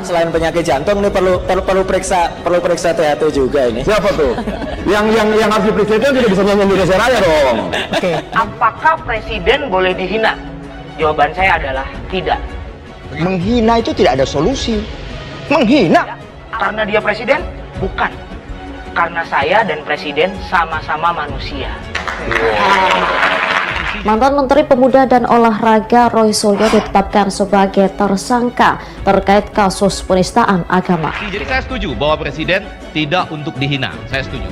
Selain penyakit jantung nih perlu periksa THT juga ini. Siapa tuh? yang harus diperiksa itu tidak bisa nyanyi Indonesia Raya dong. Oke. Apakah presiden boleh dihina? Jawaban saya adalah tidak. Menghina itu tidak ada solusi. Menghina? Karena dia presiden? Bukan. Karena saya dan presiden sama-sama manusia. Mantan Menteri Pemuda dan Olahraga Roy Suryo ditetapkan sebagai tersangka terkait kasus penistaan agama. Jadi saya setuju bahwa presiden tidak untuk dihina. Saya setuju.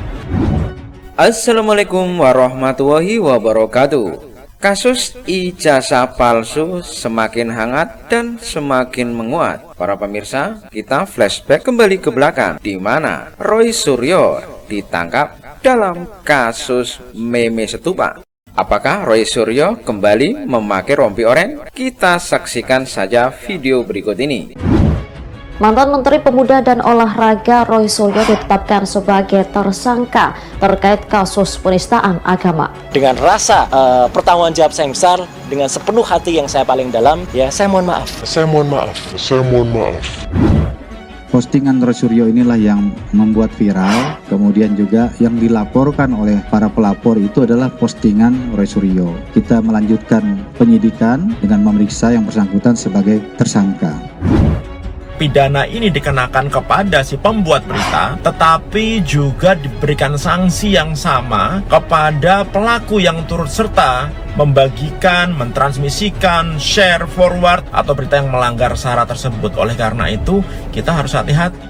Assalamualaikum warahmatullahi wabarakatuh. Kasus ijazah palsu semakin hangat dan semakin menguat. Para pemirsa, kita flashback kembali ke belakang di mana Roy Suryo ditangkap dalam kasus meme Stupa. Apakah Roy Suryo kembali memakai rompi oranye? Kita saksikan saja video berikut ini. Mantan Menteri Pemuda dan Olahraga Roy Suryo ditetapkan sebagai tersangka terkait kasus penistaan agama. Dengan rasa pertanggung jawab saya yang besar, dengan sepenuh hati yang saya paling dalam, ya saya mohon maaf. Saya mohon maaf. Postingan Roy Suryo inilah yang membuat viral, kemudian juga yang dilaporkan oleh para pelapor itu adalah postingan Roy Suryo. Kita melanjutkan penyidikan dengan memeriksa yang bersangkutan sebagai tersangka. Pidana ini dikenakan kepada si pembuat berita, tetapi juga diberikan sanksi yang sama kepada pelaku yang turut serta membagikan, mentransmisikan, share, forward, atau berita yang melanggar syarat tersebut. Oleh karena itu, kita harus hati-hati.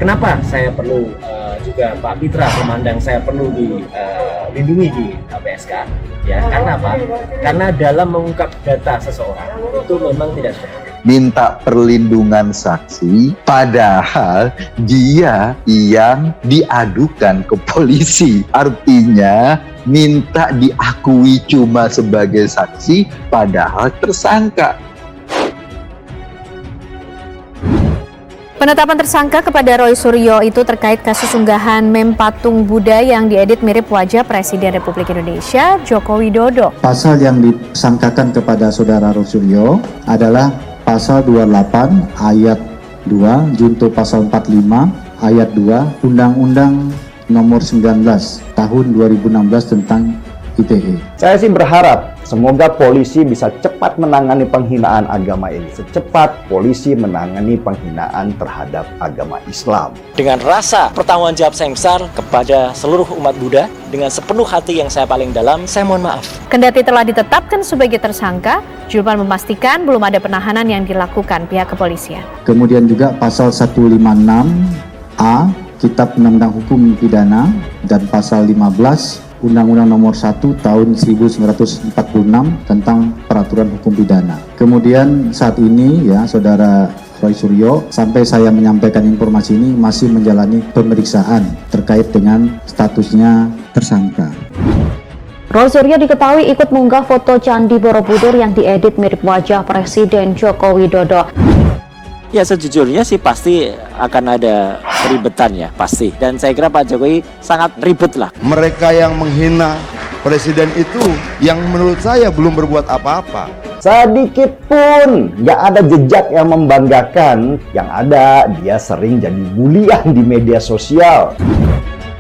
Kenapa saya perlu juga Pak Pitra memandang saya perlu dilindungi di LPSK? Ya, karena apa? Karena dalam mengungkap data seseorang itu memang tidak seperti minta perlindungan saksi, padahal dia yang diadukan ke polisi. Artinya minta diakui cuma sebagai saksi, padahal tersangka. Penetapan tersangka kepada Roy Suryo itu terkait kasus unggahan meme patung Buddha yang diedit mirip wajah Presiden Republik Indonesia Joko Widodo. Pasal yang disangkakan kepada saudara Roy Suryo adalah Pasal 28 ayat 2 junto pasal 45 ayat 2 Undang-Undang Nomor 19 Tahun 2016 tentang ITE. Saya sih berharap semoga polisi bisa cepat menangani penghinaan agama ini. Secepat polisi menangani penghinaan terhadap agama Islam. Dengan rasa pertanggung jawab saya yang besar kepada seluruh umat Buddha, dengan sepenuh hati yang saya paling dalam, saya mohon maaf. Kendati telah ditetapkan sebagai tersangka, Julpan memastikan belum ada penahanan yang dilakukan pihak kepolisian. Kemudian juga pasal 156A Kitab Undang-Undang Hukum Pidana dan pasal 15 Undang-Undang Nomor 1 Tahun 1946 tentang Peraturan Hukum Pidana. Kemudian saat ini ya saudara Roy Suryo, sampai saya menyampaikan informasi ini masih menjalani pemeriksaan terkait dengan statusnya tersangka. Roy Suryo diketahui ikut mengunggah foto Candi Borobudur yang diedit mirip wajah Presiden Joko Widodo. Ya sejujurnya sih pasti akan ada keribetan ya, pasti. Dan saya kira Pak Jokowi sangat ribet lah. Mereka yang menghina presiden itu yang menurut saya belum berbuat apa-apa. Sedikit pun nggak ada jejak yang membanggakan. Yang ada dia sering jadi bulian di media sosial.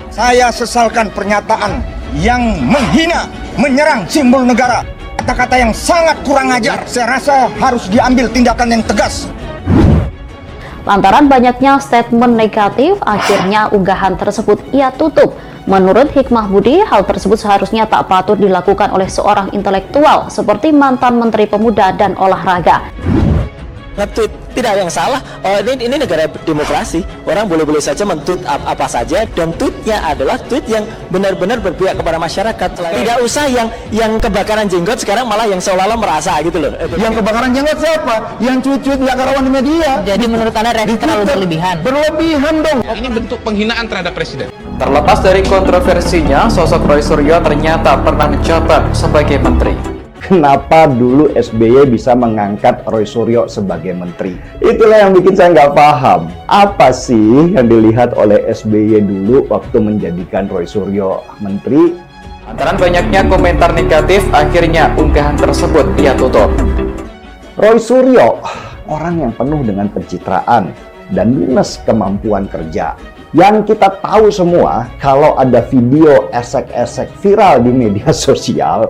Saya sesalkan pernyataan yang menghina, menyerang simbol negara. Kata-kata yang sangat kurang ajar. Saya rasa harus diambil tindakan yang tegas. Lantaran banyaknya statement negatif, akhirnya unggahan tersebut ia tutup. Menurut Hikmah Budi, hal tersebut seharusnya tak patut dilakukan oleh seorang intelektual seperti mantan Menteri Pemuda dan Olahraga. Nge-tweet tidak ada yang salah. Ini negara demokrasi. Orang boleh-boleh saja men-tweet apa saja, dan tweetnya adalah tweet yang benar-benar berpihak kepada masyarakat. Tidak usah yang kebakaran jenggot sekarang malah yang seolah-olah merasa gitu loh. Yang kebakaran jenggot siapa? Yang cuit-cuit nggak karuan di media. Jadi menurut Anda terlalu berlebihan? Berlebihan dong. Ini bentuk penghinaan terhadap presiden. Terlepas dari kontroversinya, sosok Roy Suryo ternyata pernah menjabat sebagai menteri. Kenapa dulu SBY bisa mengangkat Roy Suryo sebagai menteri? Itulah yang bikin saya nggak paham. Apa sih yang dilihat oleh SBY dulu waktu menjadikan Roy Suryo menteri? Antara banyaknya komentar negatif, akhirnya unggahan tersebut ia tutup. Roy Suryo orang yang penuh dengan pencitraan dan minus kemampuan kerja. Yang kita tahu semua, kalau ada video esek-esek viral di media sosial,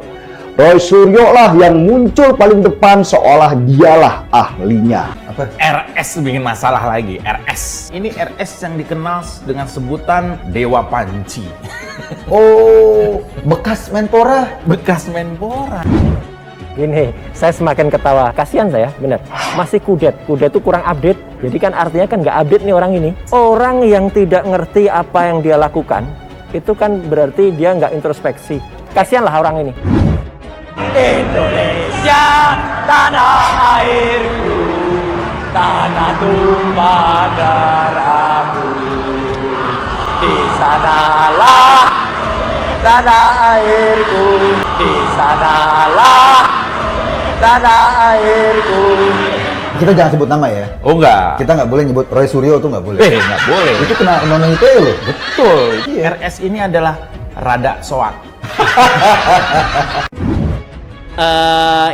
Roy Suryo lah yang muncul paling depan seolah dialah ahlinya. Apa? RS bikin masalah lagi. RS. Ini RS yang dikenal dengan sebutan Dewa Panci. Oh, bekas Menpora. Bekas Menpora. Gini, saya semakin ketawa. Kasihan saya, bener. Masih kudet. Kudet itu kurang update. Jadi kan artinya kan nggak update nih orang ini. Orang yang tidak ngerti apa yang dia lakukan, itu kan berarti dia nggak introspeksi. Kasihanlah orang ini. Indonesia, tanah airku, tanah tumpah darahku. Di sanalah tanah airku, di sanalah tanah airku. Kita jangan sebut nama ya. Oh enggak. Kita nggak boleh nyebut Roy Suryo tuh nggak boleh. Nggak boleh. Itu kena undang-undang ITE loh. Betul. RS ini adalah rada soak.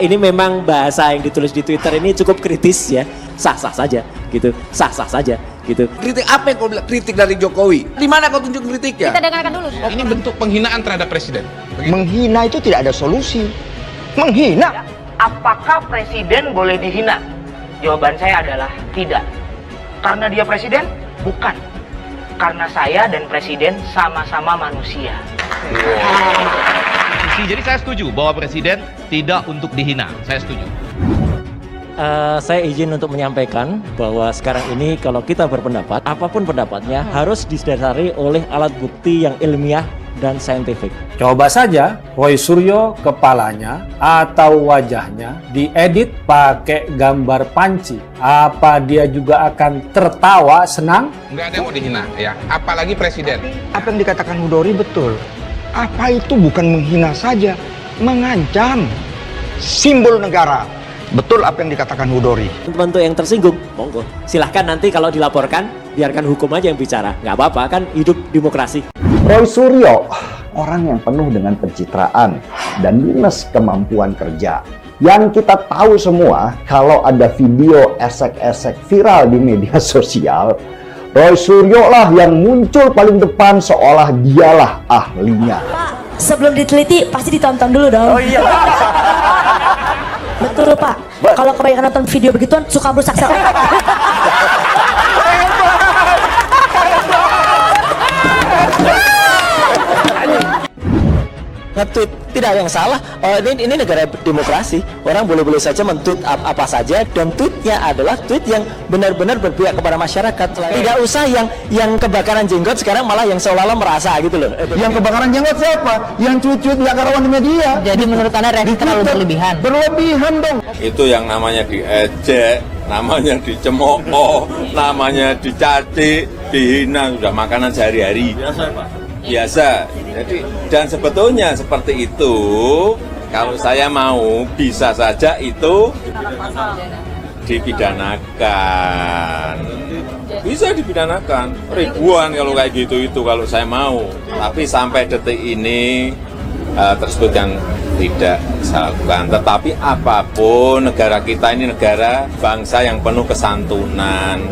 Ini memang bahasa yang ditulis di Twitter ini cukup kritis ya, sah-sah saja gitu, sah-sah saja gitu. Kritik apa yang kau bilang? Kritik dari Jokowi? Di mana kau tunjuk kritiknya? Kita dengarkan dulu. Ini bentuk penghinaan terhadap presiden. Menghina itu tidak ada solusi. Menghina. Apakah presiden boleh dihina? Jawaban saya adalah tidak. Karena dia presiden? Bukan. Karena saya dan presiden sama-sama manusia. Jadi saya setuju bahwa presiden tidak untuk dihina. Saya setuju. Saya izin untuk menyampaikan bahwa sekarang ini kalau kita berpendapat, apapun pendapatnya harus didasari oleh alat bukti yang ilmiah dan saintifik. Coba saja Roy Suryo kepalanya atau wajahnya diedit pakai gambar panci. Apa dia juga akan tertawa senang? Nggak ada yang mau dihina ya, apalagi presiden. Apa yang dikatakan Hudori betul. Apa itu bukan menghina saja, mengancam simbol negara. Betul apa yang dikatakan Hudori. Untuk yang tersinggung, monggo. Silahkan nanti kalau dilaporkan, biarkan hukum aja yang bicara. Nggak apa-apa, kan hidup demokrasi. Roy Suryo, orang yang penuh dengan pencitraan dan minus kemampuan kerja. Yang kita tahu semua, kalau ada video esek-esek viral di media sosial, Roy Suryo lah yang muncul paling depan seolah dialah ahlinya. Pak, sebelum diteliti pasti ditonton dulu dong. Oh iya. Betul Pak. Kalau kebanyakan nonton video begituan suka merusak sel. Nge-tweet tidak yang salah. Ini negara demokrasi. Orang boleh-boleh saja men-tweet apa saja, dan tweetnya adalah tweet yang benar-benar berpihak kepada masyarakat. Tidak usah yang kebakaran jenggot sekarang malah yang seolah-olah merasa gitu loh. Yang kebakaran jenggot siapa? Yang cuit-cuit nggak karuan di media. Jadi menurut Anda reaksi terlalu berlebihan? Berlebihan dong. Itu yang namanya diejek, namanya dicemooh, namanya dicaci, dihina, sudah makanan sehari-hari. Biasa Pak? Biasa. Jadi, dan sebetulnya seperti itu, kalau saya mau bisa saja itu dipidanakan. Bisa dipidanakan. Ribuan kalau kayak gitu itu kalau saya mau. Tapi sampai detik ini tersebut yang tidak saya lakukan. Tetapi apapun, negara kita ini negara bangsa yang penuh kesantunan.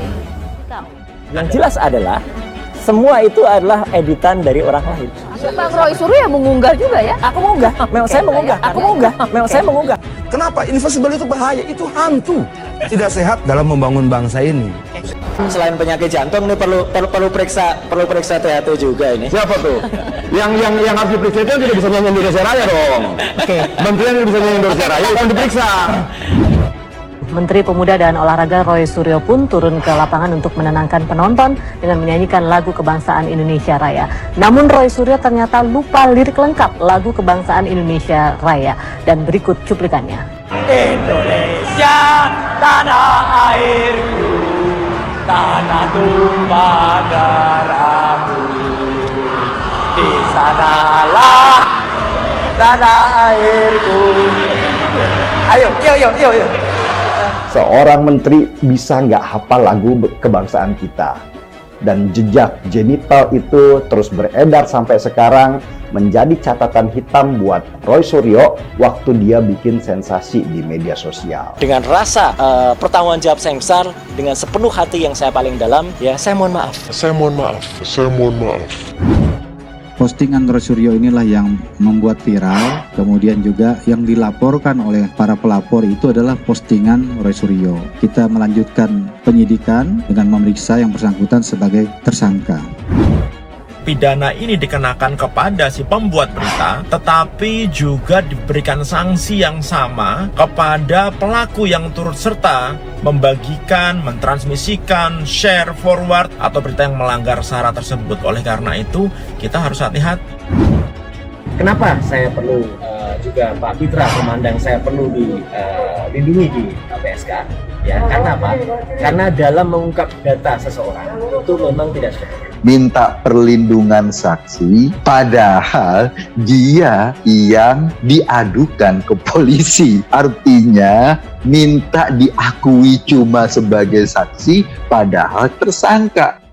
Yang jelas adalah semua itu adalah editan dari orang lain. Bang Roy Suryo yang mengunggah juga ya? Aku mengunggah, memang saya mengunggah, aku mengunggah, memang saya mengunggah. Kenapa? Invisible itu bahaya, itu hantu. Tidak sehat dalam membangun bangsa ini. Selain penyakit jantung ini perlu periksa THT juga ini. Siapa tuh? yang harus diperiksa itu tidak bisa nyanyi Indonesia Raya dong. Oke. Menteri yang bisa nyanyi Indonesia Raya yang diperiksa. Menteri Pemuda dan Olahraga Roy Suryo pun turun ke lapangan untuk menenangkan penonton dengan menyanyikan lagu kebangsaan Indonesia Raya. Namun Roy Suryo ternyata lupa lirik lengkap lagu kebangsaan Indonesia Raya, dan berikut cuplikannya. Indonesia, tanah airku, tanah tumpah darahku. Di sanalah tanah airku. Ayo. Seorang menteri bisa nggak hafal lagu kebangsaan kita? dan jejak genital itu terus beredar sampai sekarang, menjadi catatan hitam buat Roy Suryo waktu dia bikin sensasi di media sosial. Dengan rasa pertanggungan jawab saya yang besar, dengan sepenuh hati yang saya paling dalam, ya saya mohon maaf. Saya mohon maaf. Postingan Roy Suryo inilah yang membuat viral, kemudian juga yang dilaporkan oleh para pelapor itu adalah postingan Roy Suryo. Kita melanjutkan penyidikan dengan memeriksa yang bersangkutan sebagai tersangka. Pidana ini dikenakan kepada si pembuat berita, tetapi juga diberikan sanksi yang sama kepada pelaku yang turut serta membagikan, mentransmisikan, share, forward, atau berita yang melanggar syarat tersebut. Oleh karena itu, kita harus hati-hati. Kenapa saya perlu juga Pak Pitra memandang saya perlu dilindungi di LPSK? Ya, karena apa? Karena dalam mengungkap data seseorang itu memang tidak seperti minta perlindungan saksi, padahal dia yang diadukan ke polisi. Artinya minta diakui cuma sebagai saksi, padahal tersangka.